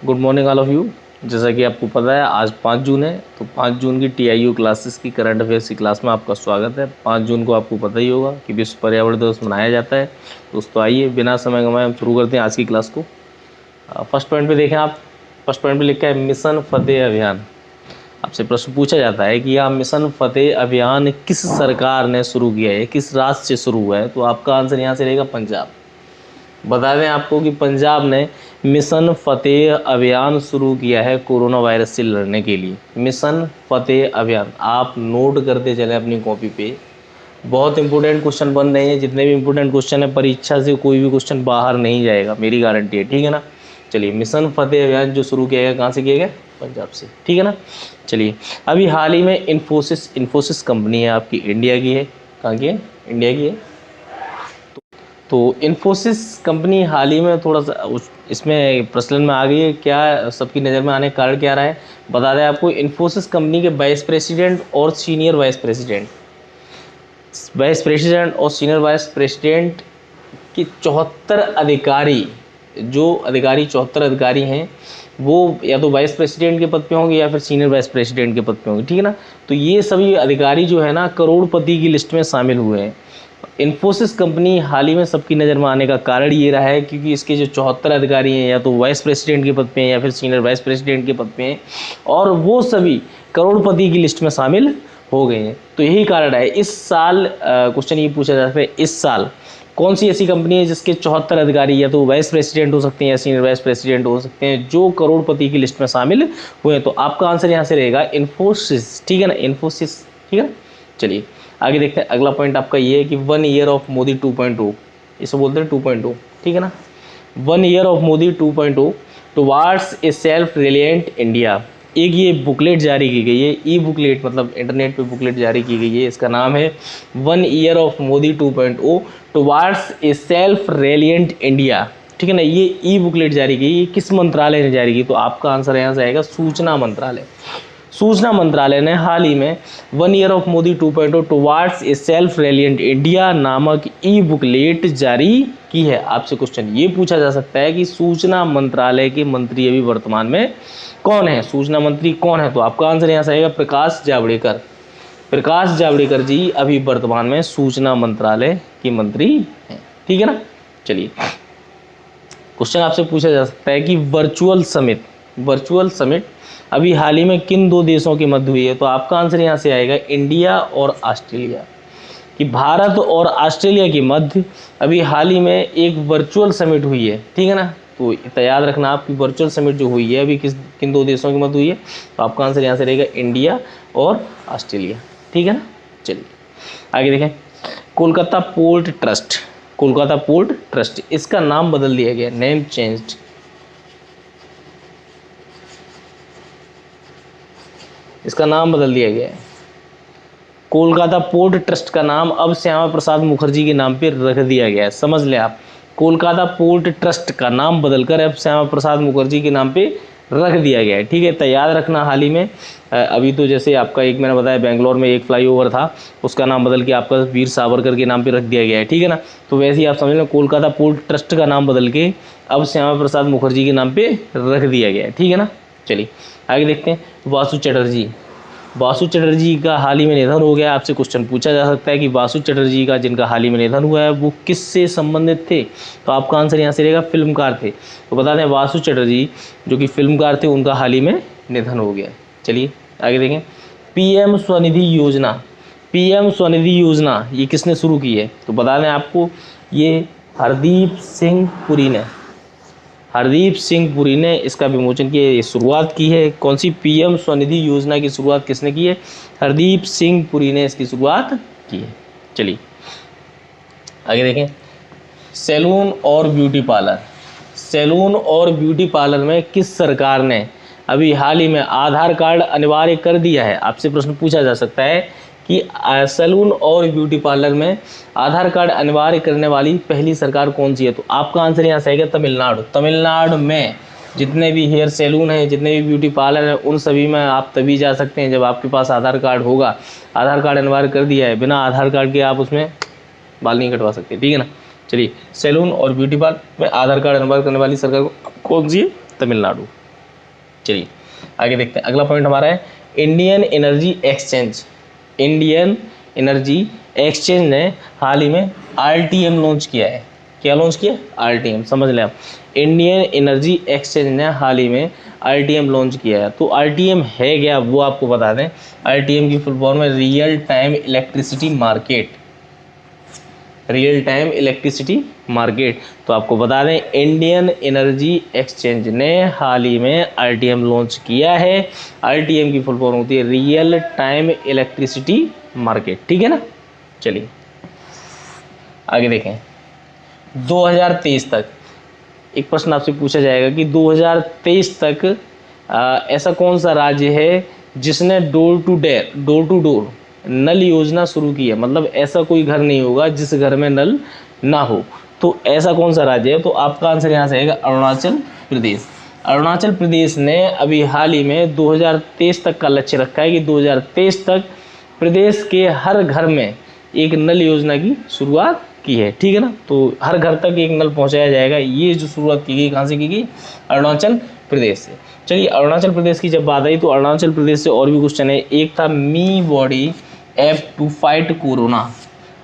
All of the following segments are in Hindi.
Good morning all of you. जैसा कि आपको पता है आज 5 जून है, तो 5 जून की टीआईयू क्लासेस की करंट अफेयर्स की क्लास में आपका स्वागत है। 5 जून को आपको पता ही होगा कि विश्व पर्यावरण दिवस मनाया जाता है। दोस्तों आइए बिना समय गंवाए हम शुरू करते हैं आज की क्लास को। फर्स्ट पॉइंट पे देखें आप, फर्स्ट पॉइंट पे लिखा है मिशन फतेह अभियान। आपसे प्रश्न पूछा जाता है कि यह मिशन फतेह अभियान किस सरकार ने शुरू किया है, किस राज्य से शुरू हुआ है, तो आपका आंसर यहाँ से रहेगा पंजाब। बता दें आपको कि पंजाब ने मिशन फतेह अभियान शुरू किया है कोरोना वायरस से लड़ने के लिए। मिशन फतेह अभियान आप नोट करते चलें अपनी कॉपी पे। बहुत इंपॉर्टेंट क्वेश्चन बन रहे हैं, जितने भी इंपॉर्टेंट क्वेश्चन है परीक्षा से कोई भी क्वेश्चन बाहर नहीं जाएगा, मेरी गारंटी है, ठीक है ना। चलिए, मिशन फतेह अभियान जो शुरू किया गया कहाँ से किया गया? पंजाब से, ठीक है ना। चलिए, अभी हाल ही में इन्फोसिस कंपनी है आपकी, इंडिया की है। कहाँ की है? इंडिया की है। तो इन्फोसिस कंपनी हाल ही में थोड़ा सा इसमें प्रचलन में आ गई है। क्या सबकी नज़र में आने का कारण क्या रहा है? बता दें आपको, इन्फोसिस कंपनी के वाइस प्रेसिडेंट और सीनियर वाइस प्रेसिडेंट और सीनियर वाइस प्रेसिडेंट की 74 अधिकारी, जो अधिकारी 74 अधिकारी हैं, वो या तो वाइस प्रेसिडेंट के पद पे होंगे या फिर सीनियर वाइस प्रेसिडेंट के पद पे होंगे, ठीक है ना। तो ये सभी अधिकारी जो है ना करोड़पति की लिस्ट में शामिल हुए हैं। इन्फोसिस कंपनी हाल ही में सबकी नज़र में आने का कारण ये रहा है क्योंकि इसके जो 74 अधिकारी हैं या तो वाइस प्रेसिडेंट के पद पे हैं या फिर सीनियर वाइस प्रेसिडेंट के पद पे हैं, और वो सभी करोड़पति की लिस्ट में शामिल हो गए हैं। तो यही कारण है। इस साल क्वेश्चन ये पूछा जा सकता है, इस साल कौन सी ऐसी कंपनी है जिसके 74 अधिकारी या तो वाइस प्रेसिडेंट हो सकते हैं या सीनियर वाइस प्रेसिडेंट हो सकते हैं जो करोड़पति की लिस्ट में शामिल हुए हैं? तो आपका आंसर यहाँ से रहेगा इन्फोसिस, ठीक है ना, इन्फोसिस, ठीक है ना। चलिए आगे देखते हैं। अगला पॉइंट आपका ये है कि 1 ईयर ऑफ मोदी 2.0, इसे बोलते हैं 2.0, ठीक है ना। 1 year of Modi 2.0 towards A self reliant India, एक ये बुकलेट जारी की गई है, ई बुकलेट मतलब इंटरनेट पे बुकलेट जारी की गई है। इसका नाम है 1 year of Modi 2.0 towards A self reliant India, ठीक है ना। ये ई बुकलेट जारी की, ये किस मंत्रालय ने जारी की? तो आपका आंसर यहाँ से आएगा सूचना मंत्रालय। सूचना मंत्रालय ने हाल ही में 1 year of Modi 2.0 towards A self reliant India नामक ई बुकलेट जारी की है। आपसे क्वेश्चन ये पूछा जा सकता है कि सूचना मंत्रालय के मंत्री अभी वर्तमान में कौन है? सूचना मंत्री कौन है? तो आपका आंसर यहाँ से आएगा प्रकाश जावड़ेकर। प्रकाश जावड़ेकर जी अभी वर्तमान में सूचना मंत्रालय के मंत्री हैं, ठीक है ना। चलिए, क्वेश्चन आपसे पूछा जा सकता है कि वर्चुअल समिट अभी हाल ही में किन दो देशों के मध्य हुई है? तो आपका आंसर यहाँ से आएगा इंडिया और ऑस्ट्रेलिया, कि भारत और ऑस्ट्रेलिया के मध्य अभी हाल ही में एक वर्चुअल समिट हुई है, ठीक है ना। तो याद रखना आपकी वर्चुअल समिट जो हुई है अभी किन दो देशों के मध्य हुई है? तो आपका आंसर यहाँ से रहेगा इंडिया और ऑस्ट्रेलिया, ठीक है ना। चलिए आगे देखें। कोलकाता पोर्ट ट्रस्ट, इसका नाम बदल दिया गया, नेम चेंज्ड। इसका नाम बदल दिया गया है। कोलकाता पोर्ट ट्रस्ट का नाम अब श्यामा प्रसाद मुखर्जी के नाम पे रख दिया गया है। समझ लें आप, कोलकाता पोर्ट ट्रस्ट का नाम बदलकर अब श्यामा प्रसाद मुखर्जी के नाम पे रख दिया गया है, ठीक है। तो याद रखना, हाल ही में अभी तो जैसे आपका एक मैंने बताया बेंगलोर में एक फ्लाईओवर था, उसका नाम बदल के आपका वीर सावरकर के नाम पे रख दिया गया है, ठीक है ना। तो वैसे ही आप समझ लें कोलकाता पोर्ट ट्रस्ट का नाम बदल के अब श्यामा प्रसाद मुखर्जी के नाम पे रख दिया गया है, ठीक है ना। चलिए आगे देखते हैं। वासु चटर्जी का हाल ही में निधन हो गया। आपसे क्वेश्चन पूछा जा सकता है कि वासु चटर्जी का जिनका हाल ही में निधन हुआ है वो किससे संबंधित थे? तो आपका आंसर यहाँ से रहेगा फिल्मकार थे। तो बता दें वासु चटर्जी जो कि फिल्मकार थे, उनका हाल ही में निधन हो गया। चलिए आगे देखें। पीएम स्वनिधि योजना ये किसने शुरू की है? तो बता दें आपको, ये हरदीप सिंह पुरी ने इसका विमोचन किया, ये शुरुआत की है। कौन सी? पीएम स्वनिधि योजना की शुरुआत किसने की है? हरदीप सिंह पुरी ने इसकी शुरुआत की है। चलिए आगे देखें। सैलून और ब्यूटी पार्लर में किस सरकार ने अभी हाल ही में आधार कार्ड अनिवार्य कर दिया है? आपसे प्रश्न पूछा जा सकता है कि सैलून और ब्यूटी पार्लर में आधार कार्ड अनिवार्य करने वाली पहली सरकार कौन सी है? तो आपका आंसर यहाँ से आएगा तमिलनाडु में जितने भी हेयर सैलून हैं, जितने भी ब्यूटी पार्लर हैं, उन सभी में आप तभी जा सकते हैं जब आपके पास आधार कार्ड होगा। आधार कार्ड अनिवार्य कर दिया है, बिना आधार कार्ड के आप उसमें बाल नहीं कटवा सकते, ठीक है ना। चलिए, सैलून और ब्यूटी पार्लर में आधार कार्ड अनिवार्य करने वाली सरकार कौन सी है? तमिलनाडु। चलिए आगे देखते हैं। अगला पॉइंट हमारा है Indian energy exchange. Indian energy exchange ने हाल ही में RTM लॉन्च किया है। क्या लॉन्च किया? RTM, समझ लें आप। इंडियन एनर्जी एक्सचेंज ने हाल ही में RTM लॉन्च किया है। तो RTM है क्या वो आपको बता दें। RTM की फुल फॉर्म है real time electricity market. Real time electricity market. तो आपको बता दें इंडियन एनर्जी एक्सचेंज ने हाल ही में RTM लॉन्च किया है। RTM की फुल फॉर्म होती है रियल टाइम इलेक्ट्रिसिटी मार्केट, ठीक है ना। चलिए आगे देखें। 2023 तक एक प्रश्न आपसे पूछा जाएगा कि 2023 तक ऐसा कौन सा राज्य है जिसने डोर टू डोर नल योजना शुरू की है। मतलब ऐसा कोई घर नहीं होगा जिस घर में नल ना हो। तो ऐसा कौन सा राज्य है? तो आपका आंसर यहाँ से आएगा अरुणाचल प्रदेश। अरुणाचल प्रदेश ने अभी हाल ही में 2023 तक का लक्ष्य रखा है कि 2023 तक प्रदेश के हर घर में एक नल योजना की शुरुआत की है, ठीक है ना। तो हर घर तक एक नल पहुंचाया जाएगा। ये जो शुरुआत की गई कहाँ से की गई? अरुणाचल प्रदेश से। चलिए अरुणाचल प्रदेश की जब बात आई तो अरुणाचल प्रदेश से और भी क्वेश्चन है। एक था me body app to fight corona.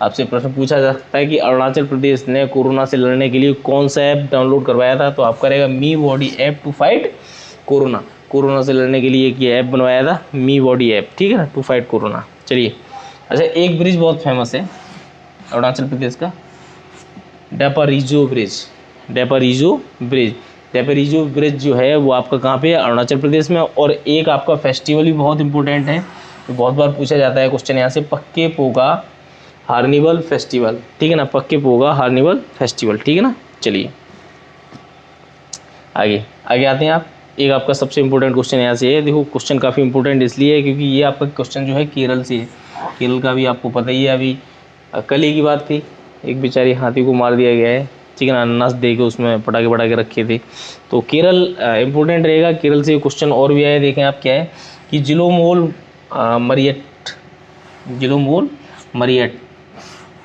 आपसे प्रश्न पूछा जा सकता है कि अरुणाचल प्रदेश ने कोरोना से लड़ने के लिए कौन सा ऐप डाउनलोड करवाया था। तो आपका रहेगा me body app to fight corona. Corona से लड़ने के लिए एक ये ऐप बनवाया था मी बॉडी ऐप, ठीक है ना, टू फाइट कोरोना। चलिए अच्छा, एक ब्रिज बहुत फेमस है अरुणाचल प्रदेश का, डेपारीजो ब्रिज। डेपारीजो ब्रिज। डेपारीजो ब्रिज जो है वो आपका कहाँ पे है? अरुणाचल प्रदेश में। और एक आपका फेस्टिवल भी बहुत इंपॉर्टेंट है, तो बहुत बार पूछा जाता है क्वेश्चन यहाँ से, पक्के पोगा हार्निवल फेस्टिवल, ठीक है ना। पक्के पोगा हार्निवल फेस्टिवल, ठीक है ना। चलिए आगे आगे आते हैं आप। एक आपका सबसे इंपॉर्टेंट क्वेश्चन यहाँ से है। देखो क्वेश्चन काफ़ी इंपॉर्टेंट इसलिए है क्योंकि ये आपका क्वेश्चन जो है केरल से है। केरल का भी आपको पता ही है, अभी कल ही की बात थी, एक बेचारी हाथी को मार दिया गया है, ठीक है ना, अनानास दे के उसमें पटाखे रखे थे। तो केरल इंपॉर्टेंट रहेगा। केरल से क्वेश्चन और भी आए, देखें आप क्या है कि जिलोमोल मरियट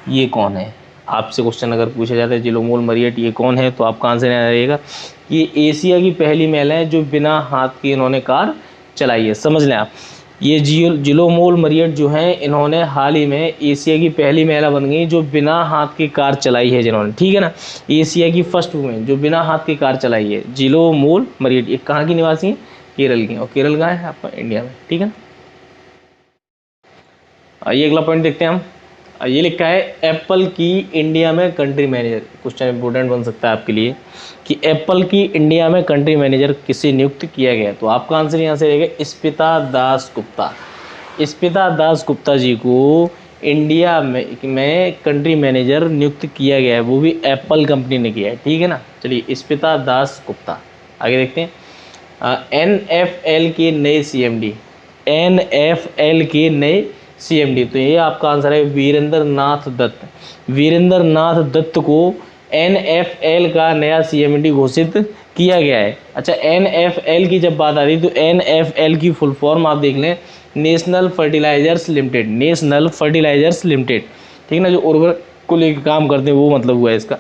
ये कौन है। आपसे क्वेश्चन अगर पूछा जाता है जिलोमोल मरियट ये कौन है, तो आपका आंसर यहाँ रहेगा ये एशिया की पहली महिला है जो बिना हाथ के इन्होंने कार चलाई है। समझ लें आप, ये जिलोमोल मरियट जो हैं इन्होंने हाल ही में एशिया की पहली महिला बन गई जो बिना हाथ की कार चलाई है जिन्होंने, ठीक है ना। एशिया की फर्स्ट वुमेन जो बिना हाथ की कार चलाई है, जिलोमोल मरियट। ये कहाँ की निवासी है? केरल की। और केरल कहाँ है? आपका इंडिया में, ठीक है ना। ये अगला पॉइंट देखते हैं हम। ये लिखा है एप्पल की इंडिया में कंट्री मैनेजर। क्वेश्चन इंपोर्टेंट बन सकता है आपके लिए कि एप्पल की इंडिया में कंट्री मैनेजर किसे नियुक्त किया गया। तो आपका आंसर यहाँ से रहेगा स्मिता दास गुप्ता। स्मिता दास गुप्ता जी को इंडिया में कंट्री मैनेजर नियुक्त किया गया है, वो भी एप्पल कंपनी ने किया है, ठीक है ना। चलिए स्मिता दास गुप्ता। आगे देखते हैं। NFL के नए CMD। NFL के नए CMD, तो ये आपका आंसर है वीरेंद्र नाथ दत्त। वीरेंद्र नाथ दत्त को NFL का नया CMD घोषित किया गया है। अच्छा, NFL की जब बात आ रही तो NFL की फुल फॉर्म आप देख लें, National Fertilizers Limited. National Fertilizers Limited, ठीक है ना, जो उर्वरक को लेकर काम करते हैं वो मतलब हुआ है इसका।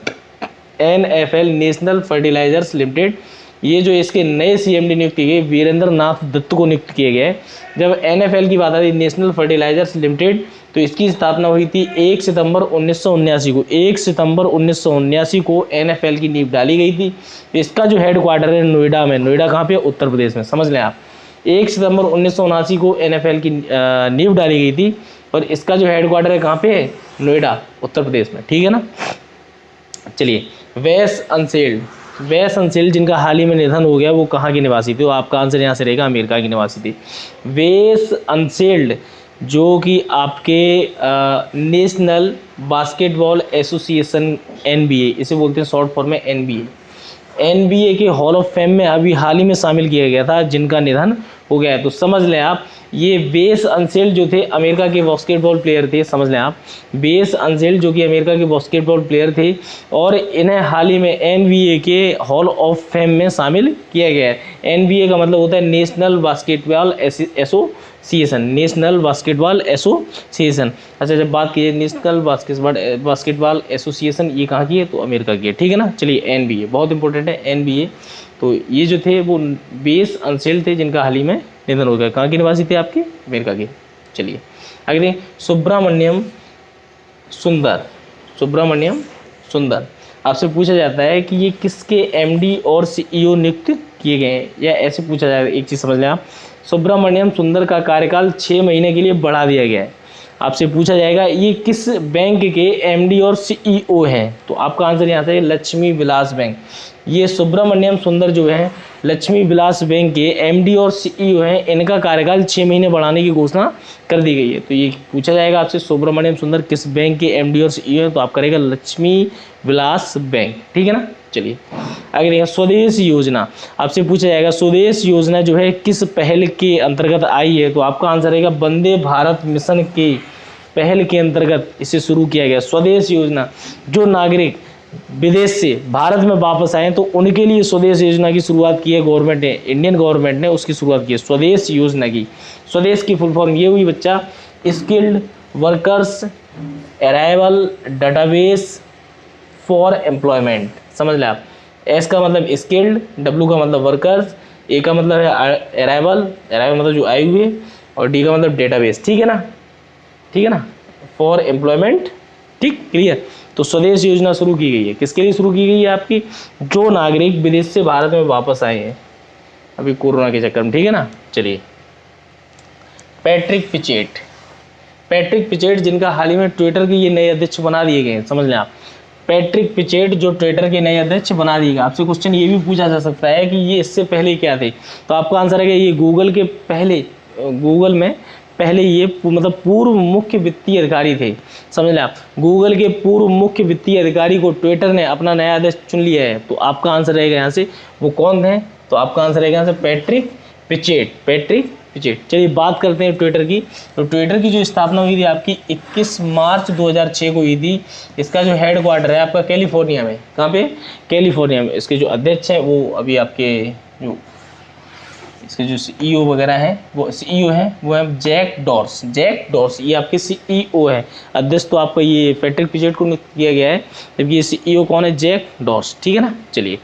NFL National Fertilizers Limited. ये जो इसके नए CMD नियुक्त किए गए वीरेंद्र नाथ दत्त को नियुक्त किए गए। जब NFL की बात आ रही नेशनल फर्टिलाइजर्स लिमिटेड, तो इसकी स्थापना हुई थी 1 सितंबर 1979 को। 1 सितंबर 1979 को NFL की नींव डाली गई थी। इसका जो हेडक्वार्टर है नोएडा में। नोएडा कहाँ पे? उत्तर प्रदेश में। समझ लें आप, 1 सितंबर 1979 को NFL की नींव डाली गई थी और इसका जो हेडक्वार्टर है कहाँ पे है? नोएडा, उत्तर प्रदेश में, ठीक है ना। चलिए वेस अनसेल्ड जिनका हाल ही में निधन हो गया, वो कहाँ के निवासी थे? तो आपका आंसर यहाँ से रहेगा अमेरिका की निवासी थी। वेस अनसेल्ड जो कि आपके नेशनल बास्केटबॉल एसोसिएशन NBA, इसे बोलते हैं शॉर्ट फॉर्म में NBA के हॉल ऑफ फेम में अभी हाल ही में शामिल किया गया था, जिनका निधन हो गया है। तो समझ लें आप, ये वेस अनसेल्ड जो थे अमेरिका के बास्केटबॉल प्लेयर थे। समझ लें आप, वेस अनसेल्ड जो कि अमेरिका के बास्केटबॉल प्लेयर थे और इन्हें हाल ही में NBA के हॉल ऑफ फेम में शामिल किया गया है। NBA का मतलब होता है national basketball association, national basketball association. अच्छा, जब बात की नेशनल बास्केटबॉल एसोसिएशन, ये कहाँ की है? तो अमेरिका की है, ठीक है ना। चलिए NBA बहुत इंपॉर्टेंट है, NBA। तो ये जो थे वो बेस अंसेल थे जिनका हाल ही में निधन हो गया। कहाँ के निवासी थे आपके? अमेरिका के। चलिए आगे देखें, सुब्रमण्यम सुंदर, सुब्रमण्यम सुंदर। आपसे पूछा जाता है कि ये किसके MD और CEO नियुक्त किए गए हैं, या ऐसे पूछा जाए, एक चीज़ समझ लें आप, सुब्रमण्यम सुंदर का कार्यकाल 6 महीने के लिए बढ़ा दिया गया है। आपसे पूछा जाएगा ये किस बैंक के MD और CEO हैं, तो आपका आंसर यहाँ से लक्ष्मी विलास बैंक। ये सुब्रमण्यम सुंदर जो है लक्ष्मी विलास बैंक के MD और CEO हैं, इनका कार्यकाल 6 महीने बढ़ाने की घोषणा कर दी गई है। तो ये पूछा जाएगा आपसे सुब्रमण्यम सुंदर किस बैंक के MD और CEO हैं, तो आप करेगा लक्ष्मी विलास बैंक, ठीक है ना। चलिए आगे देखिए, स्वदेश योजना। आपसे पूछा जाएगा स्वदेश योजना जो है किस पहल के अंतर्गत आई है, तो आपका आंसर रहेगा वंदे भारत मिशन के पहल के अंतर्गत इसे शुरू किया गया। स्वदेश योजना, जो नागरिक विदेश से भारत में वापस आए तो उनके लिए स्वदेश योजना की शुरुआत की है गवर्नमेंट ने, इंडियन गवर्नमेंट ने उसकी शुरुआत की है स्वदेश योजना की। स्वदेश की फुल फॉर्म ये हुई बच्चा, skilled workers arrival database for employment. समझ लें आप, एस का मतलब स्किल्ड, डब्ल्यू का मतलब वर्कर्स, ए का मतलब है अराइवल, अराइवल मतलब जो आए हुए, और डी का मतलब डेटाबेस, ठीक है ना, ठीक है ना, फॉर एम्प्लॉयमेंट, ठीक, क्लियर। तो स्वदेश योजना शुरू की गई है, किसके लिए शुरू की गई है? आपकी जो नागरिक विदेश से भारत में वापस आए हैं अभी कोरोना के चक्कर में, ठीक है ना। चलिए, पैट्रिक पिचेट, पैट्रिक पिचेट जिनका हाल ही में ट्विटर के ये नए अध्यक्ष बना दिए गए हैं, समझ लें आप, पैट्रिक पिचेट जो ट्विटर के नए अध्यक्ष बना दिए गए। आपसे क्वेश्चन ये भी पूछा जा सकता है कि ये इससे पहले क्या थे, तो आपका आंसर है कि ये गूगल के पहले, गूगल में पहले ये मतलब पूर्व मुख्य वित्तीय अधिकारी थे। समझ लें आप, गूगल के पूर्व मुख्य वित्तीय अधिकारी को ट्विटर ने अपना नया अध्यक्ष चुन लिया है। तो आपका आंसर रहेगा यहाँ से वो कौन है, तो आपका आंसर रहेगा यहाँ से पैट्रिक पिचेट, पैट्रिक पिचेट। चलिए बात करते हैं ट्विटर की। तो ट्विटर की जो स्थापना हुई थी आपकी 21 मार्च 2006 को हुई थी। इसका जो हेड क्वार्टर है आपका कैलिफोर्निया में, कहाँ पे? कैलिफोर्निया में। इसके जो अध्यक्ष हैं वो अभी आपके जो इसके जो CEO वगैरह हैं, वो CEO हैं वो है जैक डॉर्स, जैक डॉर्स ये आपके CEO है। अध्यक्ष तो आपका ये पैट्रिक पिचेट को नियुक्त किया गया है, जबकि ये CEO कौन है? जैक डॉर्स, ठीक है ना। चलिए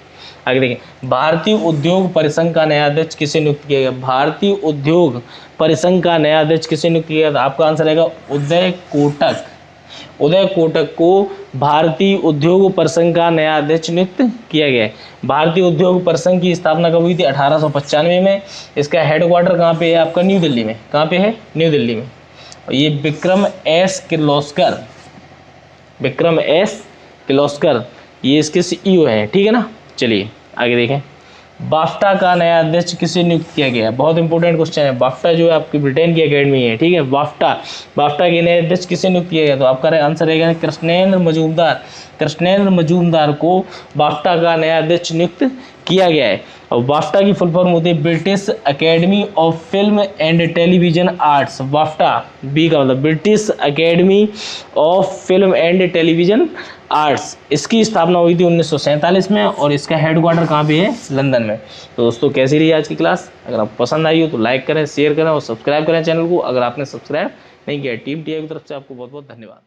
आगे देखें, भारतीय उद्योग परिसंघ का नया अध्यक्ष किसे नियुक्त किया गया? भारतीय उद्योग परिसंघ का नया अध्यक्ष किसे नियुक्त किया गया? आपका आंसर रहेगा उदय कोटक। उदय कोटक को भारतीय उद्योग परिसंघ का नया अध्यक्ष नियुक्त किया गया है। भारतीय उद्योग परिसंघ की स्थापना कब हुई थी? 1895 में। इसका हेडक्वार्टर कहाँ पे है? आपका न्यू दिल्ली में। कहाँ पे है? न्यू दिल्ली में। और ये विक्रम एस किर्लोस्कर, विक्रम एस किर्लोस्कर ये इसके CEO हैं, ठीक है ना। चलिए आगे देखें, बाफ्टा का नया अध्यक्ष किसे नियुक्त किया गया? बहुत इंपॉर्टेंट क्वेश्चन है। बाफ्टा जो है आपकी ब्रिटेन की अकेडमी है, ठीक है। बाफ्टा, बाफ्टा के नए अध्यक्ष किसे नियुक्त किया गया? तो आपका आंसर रहेगा कृष्णेंद्र मजूमदार। कृष्णेंद्र मजूमदार को बाफ्टा का नया अध्यक्ष नियुक्त किया गया है। और बाफ्टा की फुल फॉर्म होती है British Academy of Film and Television Arts. BAFTA, B का मतलब British Academy of Film and Television Arts. इसकी स्थापना हुई थी 1947 में, और इसका हेडक्वार्टर कहाँ पे है? लंदन में। तो दोस्तों कैसी रही आज की क्लास? अगर आपको पसंद आई हो तो लाइक करें, शेयर करें और सब्सक्राइब करें चैनल को, अगर आपने सब्सक्राइब नहीं किया। टीम TI की तरफ से आपको बहुत बहुत धन्यवाद।